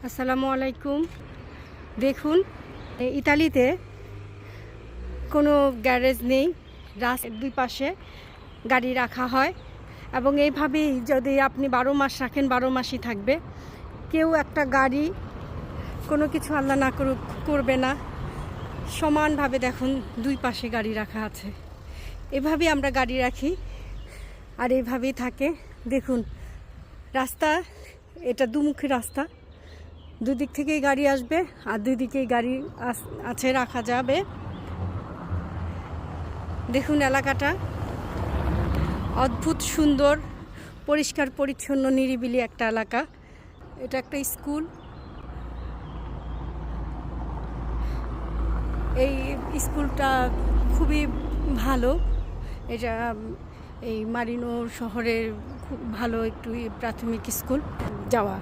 আসসালামু আলাইকুম। দেখুন, ইতালিতে কোনো গ্যারেজ নেই, রাস্তার দুই পাশে গাড়ি রাখা হয় এবং এইভাবেই যদি আপনি 12 মাস রাখেন 12 মাসই থাকবে। কেউ একটা গাড়ি কোনো কিছু আল্লাহ না করুক করবে না, সমানভাবে দেখুন দুই পাশে গাড়ি রাখা আছে। এভাবেই আমরা গাড়ি রাখি আর এইভাবেই থাকে। দেখুন রাস্তা, এটা দুমুখী রাস্তা, দুদিক থেকেই গাড়ি আসবে আর দুই দিকেই গাড়ি আছে, রাখা যাবে। দেখুন এলাকাটা অদ্ভুত সুন্দর, পরিষ্কার পরিচ্ছন্ন, নিরিবিলি একটা এলাকা। এটা একটা স্কুল। এই স্কুলটা খুবই ভালো। এটা এই মারিনো শহরের খুব ভালো একটু প্রাথমিক স্কুল। যাওয়া